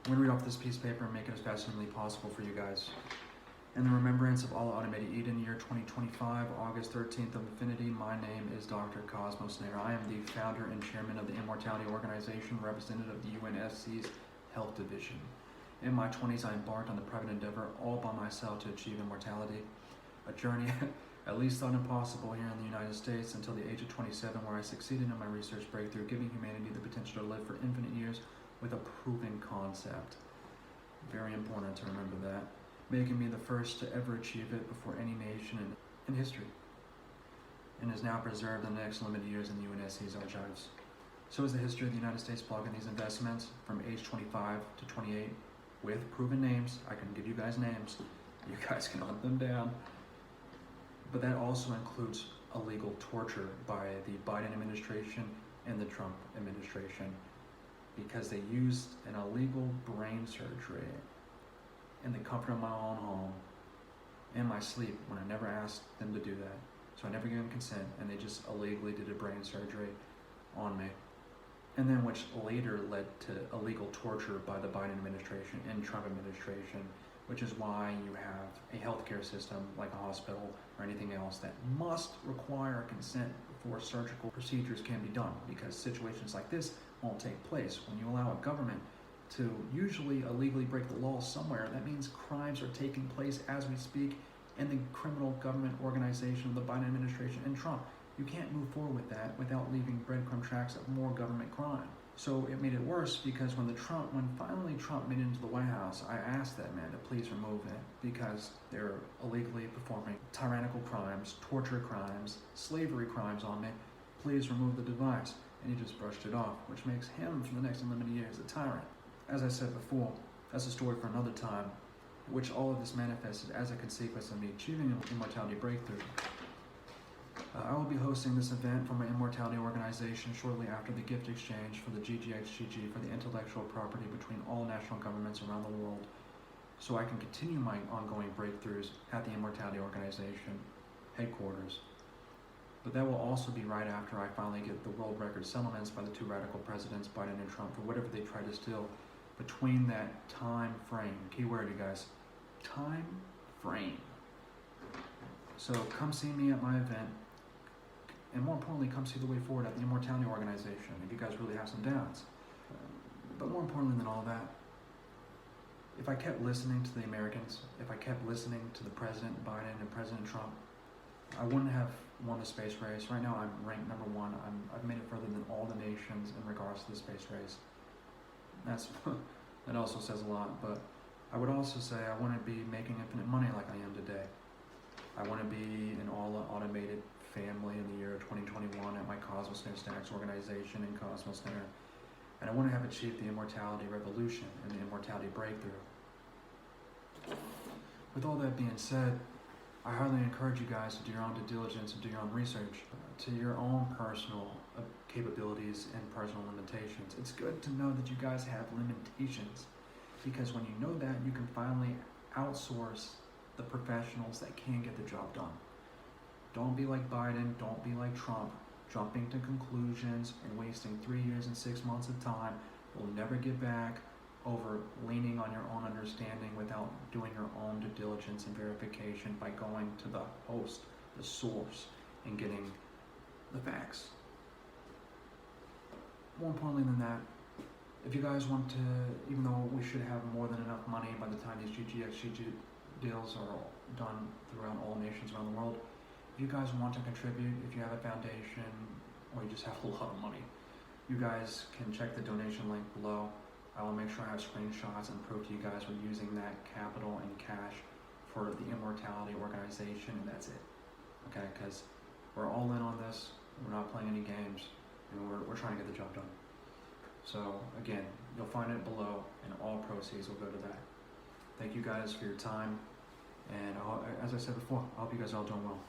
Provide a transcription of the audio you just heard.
I'm going to read off this piece of paper and make it as fast as humanly possible for you guys. In the remembrance of Allah Automated Eden, year 2025, August 13th of Infinity, my name is Dr. Cosmos Nair. I am the founder and chairman of the Immortality Organization, representative of the UNSC's Health Division. In my 20s, I embarked on the private endeavor all by myself to achieve immortality, a journey at least thought impossible here in the United States until the age of 27, where I succeeded in my research breakthrough, giving humanity the potential to live for infinite years with a proven concept. Very important to remember that. Making me the first to ever achieve it before any nation in history, and is now preserved in the next limited years in the UNSC's archives. So is the history of the United States block in these investments from age 25 to 28 with proven names. I can give you guys names. You guys can hunt them down. But that also includes illegal torture by the Biden administration and the Trump administration, because they used an illegal brain surgery in the comfort of my own home, in my sleep, when I never asked them to do that. So I never gave them consent, and they just illegally did a brain surgery on me. And then which later led to illegal torture by the Biden administration and Trump administration, which is why you have a healthcare system like a hospital or anything else that must require consent before surgical procedures can be done, because situations like this won't take place. When you allow a government to usually illegally break the law somewhere, that means crimes are taking place as we speak in the criminal government organization of the Biden administration and Trump. You can't move forward with that without leaving breadcrumb tracks of more government crime. So it made it worse, because when finally Trump made it into the White House, I asked that man to please remove it, because they're illegally performing tyrannical crimes, torture crimes, slavery crimes on me. Please remove the device. And he just brushed it off, which makes him, for the next unlimited years, a tyrant. As I said before, that's a story for another time, which all of this manifested as a consequence of me achieving an immortality breakthrough. I will be hosting this event for my Immortality Organization shortly after the gift exchange for the GGXGG for the intellectual property between all national governments around the world, so I can continue my ongoing breakthroughs at the Immortality Organization headquarters. But that will also be right after I finally get the world record settlements by the two radical presidents, Biden and Trump, for whatever they try to steal between that time frame. Keyword, you guys, time frame. So come see me at my event, and more importantly, come see the way forward at the Immortality Organization if you guys really have some doubts. But more importantly than all that, if I kept listening to the Americans, if I kept listening to the President Biden and President Trump, I wouldn't have won the space race. Right now I'm ranked number one. I've made it further than all the nations in regards to the space race. That also says a lot, but I would also say I want to be making infinite money like I am today. I want to be an all-automated family in the year 2021 at my Cosmos Nair Stacks organization in Cosmos Nair. And I want to have achieved the immortality revolution and the immortality breakthrough. With all that being said, I highly encourage you guys to do your own due diligence and do your own research to your own personal capabilities and personal limitations. It's good to know that you guys have limitations, because when you know that, you can finally outsource the professionals that can get the job done. Don't be like Biden, don't be like Trump, jumping to conclusions and wasting 3 years and 6 months of time. We'll never get back over leaning on your own understanding without doing your own due diligence and verification by going to the host, the source, and getting the facts. More importantly than that, if you guys want to, even though we should have more than enough money by the time these GGXGG deals are done throughout all nations around the world, if you guys want to contribute, if you have a foundation, or you just have a lot of money, you guys can check the donation link below. I will make sure I have screenshots and prove to you guys we're using that capital and cash for the Immortality Organization, and that's it. Okay, because we're all in on this. We're not playing any games, and we're trying to get the job done. So again, you'll find it below, and all proceeds will go to that. Thank you guys for your time, and as I said before, I hope you guys are all doing well.